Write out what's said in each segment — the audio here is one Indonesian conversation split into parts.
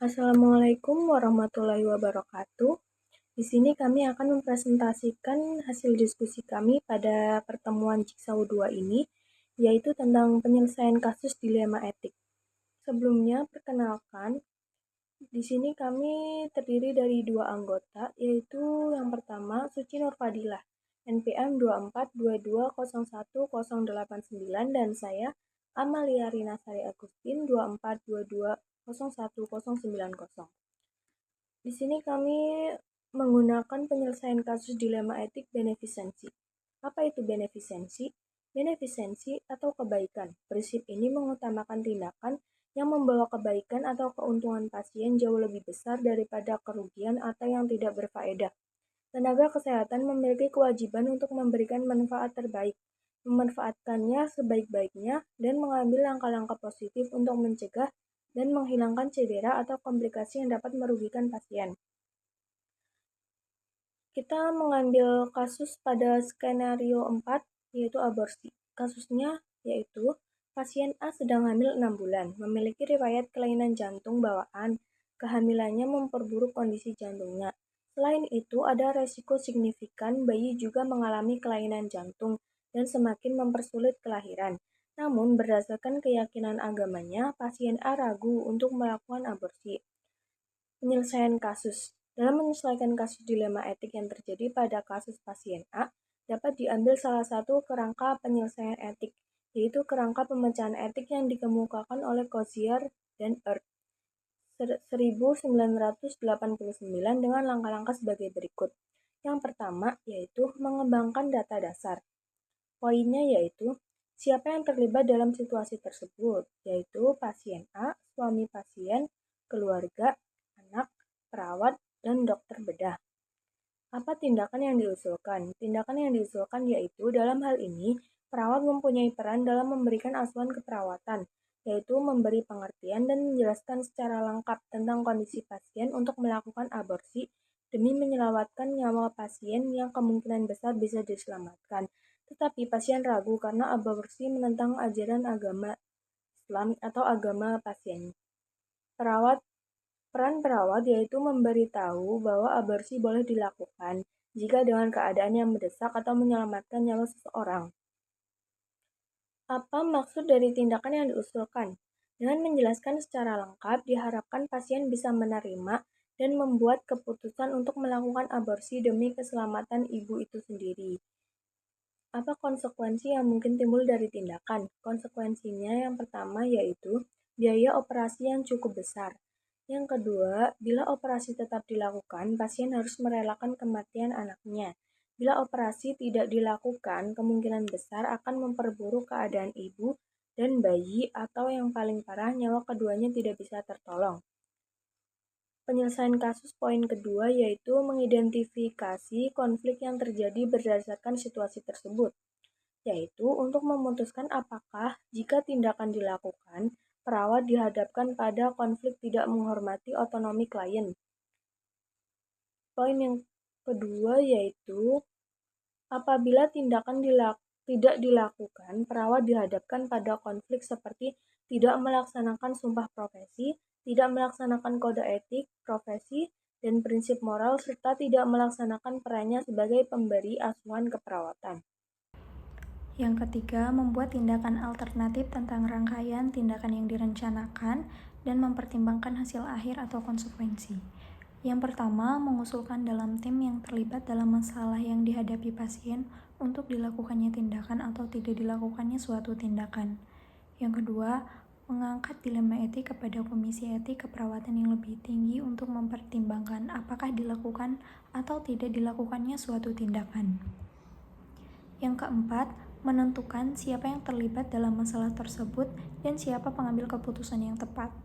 Assalamualaikum warahmatullahi wabarakatuh. Di sini kami akan mempresentasikan hasil diskusi kami pada pertemuan Jigsaw 2 ini, yaitu tentang penyelesaian kasus dilema etik. Sebelumnya, perkenalkan, di sini kami terdiri dari 2 anggota, yaitu yang pertama Suci Nurfadilah, NPM 2422010089, dan saya Amalia Rinasari Agustin 2422010090. Di sini kami menggunakan penyelesaian kasus dilema etik benefisensi. Apa itu benefisensi? Benefisensi atau kebaikan. Prinsip ini mengutamakan tindakan yang membawa kebaikan atau keuntungan pasien jauh lebih besar daripada kerugian atau yang tidak berfaedah. Tenaga kesehatan memiliki kewajiban untuk memberikan manfaat terbaik, memanfaatkannya sebaik-baiknya, dan mengambil langkah-langkah positif untuk mencegah dan menghilangkan cedera atau komplikasi yang dapat merugikan pasien. Kita mengambil kasus pada skenario 4, yaitu aborsi. Kasusnya yaitu pasien A sedang hamil 6 bulan, memiliki riwayat kelainan jantung bawaan, kehamilannya memperburuk kondisi jantungnya. Selain itu, ada resiko signifikan bayi juga mengalami kelainan jantung dan semakin mempersulit kelahiran. Namun, berdasarkan keyakinan agamanya, pasien A ragu untuk melakukan aborsi. Penyelesaian kasus. Dalam menyelesaikan kasus dilema etik yang terjadi pada kasus pasien A, dapat diambil salah satu kerangka penyelesaian etik, yaitu kerangka pemecahan etik yang dikemukakan oleh Cozier dan Earth 1989 dengan langkah-langkah sebagai berikut. Yang pertama yaitu mengembangkan data dasar. Poinnya yaitu siapa yang terlibat dalam situasi tersebut, yaitu pasien A, suami pasien, keluarga, anak, perawat, dan dokter bedah. Apa tindakan yang diusulkan? Tindakan yang diusulkan yaitu dalam hal ini, perawat mempunyai peran dalam memberikan asuhan keperawatan, yaitu memberi pengertian dan menjelaskan secara lengkap tentang kondisi pasien untuk melakukan aborsi demi menyelamatkan nyawa pasien yang kemungkinan besar bisa diselamatkan. Tetapi pasien ragu karena aborsi menentang ajaran agama Islam atau agama pasien. Peran perawat yaitu memberitahu bahwa aborsi boleh dilakukan jika dengan keadaan yang mendesak atau menyelamatkan nyawa seseorang. Apa maksud dari tindakan yang diusulkan? Dengan menjelaskan secara lengkap, diharapkan pasien bisa menerima dan membuat keputusan untuk melakukan aborsi demi keselamatan ibu itu sendiri. Apa konsekuensi yang mungkin timbul dari tindakan? Konsekuensinya yang pertama yaitu biaya operasi yang cukup besar. Yang kedua, bila operasi tetap dilakukan, pasien harus merelakan kematian anaknya. Bila operasi tidak dilakukan, kemungkinan besar akan memperburuk keadaan ibu dan bayi atau yang paling parah nyawa keduanya tidak bisa tertolong. Penyelesaian kasus poin kedua yaitu mengidentifikasi konflik yang terjadi berdasarkan situasi tersebut, yaitu untuk memutuskan apakah jika tindakan dilakukan, perawat dihadapkan pada konflik tidak menghormati otonomi klien. Poin yang kedua yaitu apabila tindakan tidak dilakukan, perawat dihadapkan pada konflik seperti tidak melaksanakan sumpah profesi, tidak melaksanakan kode etik profesi dan prinsip moral, serta tidak melaksanakan perannya sebagai pemberi asuhan keperawatan. Yang ketiga, membuat tindakan alternatif tentang rangkaian tindakan yang direncanakan dan mempertimbangkan hasil akhir atau konsekuensi. Yang pertama, mengusulkan dalam tim yang terlibat dalam masalah yang dihadapi pasien untuk dilakukannya tindakan atau tidak dilakukannya suatu tindakan. Yang kedua, mengangkat dilema etik kepada Komisi Etik Keperawatan yang lebih tinggi untuk mempertimbangkan apakah dilakukan atau tidak dilakukannya suatu tindakan. Yang keempat, menentukan siapa yang terlibat dalam masalah tersebut dan siapa pengambil keputusan yang tepat.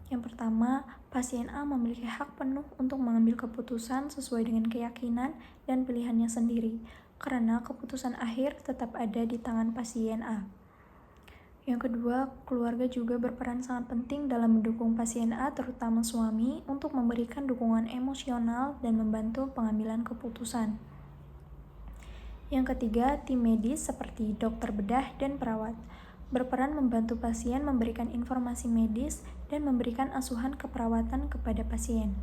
Yang pertama, pasien A memiliki hak penuh untuk mengambil keputusan sesuai dengan keyakinan dan pilihannya sendiri, karena keputusan akhir tetap ada di tangan pasien A. Yang kedua, keluarga juga berperan sangat penting dalam mendukung pasien A, terutama suami, untuk memberikan dukungan emosional dan membantu pengambilan keputusan. Yang ketiga, tim medis seperti dokter bedah dan perawat berperan membantu pasien memberikan informasi medis dan memberikan asuhan keperawatan kepada pasien.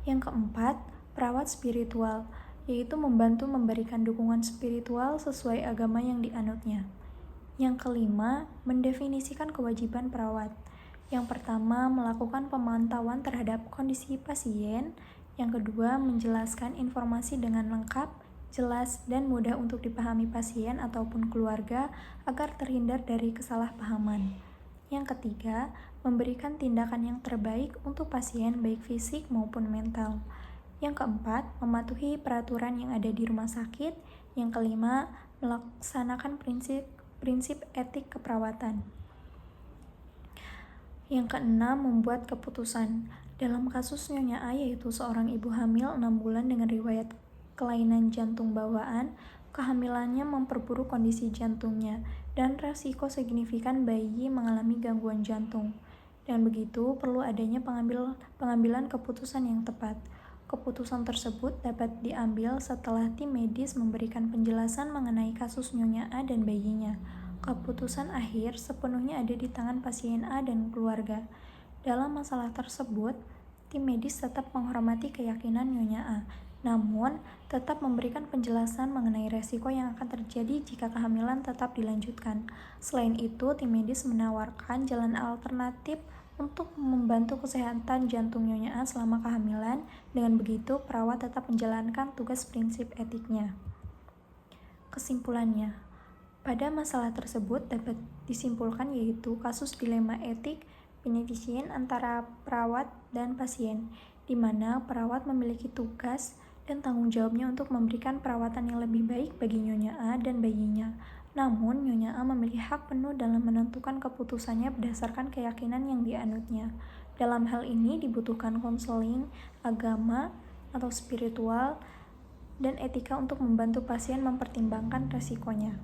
Yang keempat, perawat spiritual, yaitu membantu memberikan dukungan spiritual sesuai agama yang dianutnya. Yang kelima, mendefinisikan kewajiban perawat. Yang pertama, melakukan pemantauan terhadap kondisi pasien. Yang kedua, menjelaskan informasi dengan lengkap, jelas, dan mudah untuk dipahami pasien ataupun keluarga agar terhindar dari kesalahpahaman. Yang ketiga, memberikan tindakan yang terbaik untuk pasien baik fisik maupun mental. Yang keempat, mematuhi peraturan yang ada di rumah sakit. Yang kelima, melaksanakan prinsip etik keperawatan. Yang keenam, membuat keputusan. Dalam kasus Nyonya A, yaitu seorang ibu hamil 6 bulan dengan riwayat kelainan jantung bawaan, kehamilannya memperburuk kondisi jantungnya, dan resiko signifikan bayi mengalami gangguan jantung. Dan begitu, perlu adanya pengambilan keputusan yang tepat. Keputusan tersebut dapat diambil setelah tim medis memberikan penjelasan mengenai kasus Nyonya A dan bayinya. Keputusan akhir sepenuhnya ada di tangan pasien A dan keluarga. Dalam masalah tersebut, tim medis tetap menghormati keyakinan Nyonya A, namun tetap memberikan penjelasan mengenai resiko yang akan terjadi jika kehamilan tetap dilanjutkan. Selain itu, tim medis menawarkan jalan alternatif untuk membantu kesehatan jantung Nyonya A selama kehamilan. Dengan begitu, perawat tetap menjalankan tugas prinsip etiknya. Kesimpulannya, pada masalah tersebut dapat disimpulkan yaitu kasus dilema etik beneficient antara perawat dan pasien, di mana perawat memiliki tugas dan tanggung jawabnya untuk memberikan perawatan yang lebih baik bagi Nyonya A dan bayinya. Namun, Nyonya A memiliki hak penuh dalam menentukan keputusannya berdasarkan keyakinan yang dianutnya. Dalam hal ini dibutuhkan konseling, agama, atau spiritual, dan etika untuk membantu pasien mempertimbangkan resikonya.